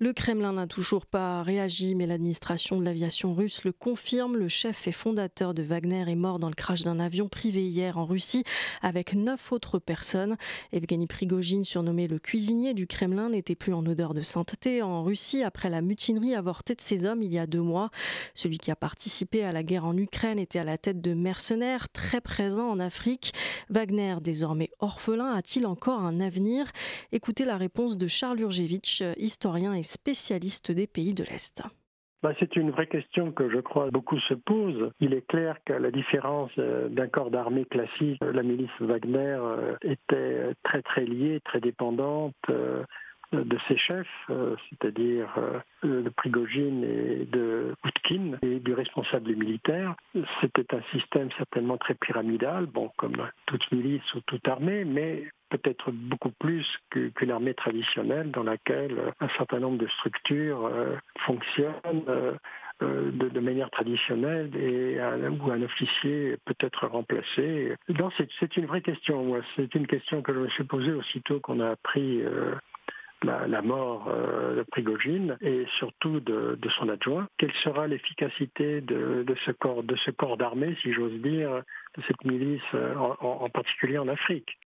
Le Kremlin n'a toujours pas réagi, mais l'administration de l'aviation russe le confirme. Le chef et fondateur de Wagner est mort dans le crash d'un avion privé hier en Russie avec 9 autres personnes. Evgeny Prigojine, surnommé le cuisinier du Kremlin, n'était plus en odeur de sainteté en Russie après la mutinerie avortée de ses hommes il y a 2 mois. Celui qui a participé à la guerre en Ukraine était à la tête de mercenaires très présents en Afrique. Wagner, désormais orphelin, a-t-il encore un avenir? Écoutez la réponse de Charles Urgevitch, historien et spécialiste des pays de l'Est. C'est une vraie question que je crois beaucoup se posent. Il est clair qu'à la différence d'un corps d'armée classique, la milice Wagner était très très liée, très dépendante de ses chefs, c'est-à-dire de Prigojine et de Poutine et du responsable militaire. C'était un système certainement très pyramidal, comme toute milice ou toute armée, mais peut-être beaucoup plus qu'une armée traditionnelle dans laquelle un certain nombre de structures fonctionnent de manière traditionnelle et où un officier peut être remplacé. Non, c'est une vraie question. Moi. C'est une question que je me suis posée aussitôt qu'on a appris la mort de Prigojine et surtout de son adjoint. Quelle sera l'efficacité de ce corps d'armée, si j'ose dire, de cette milice, en particulier en Afrique?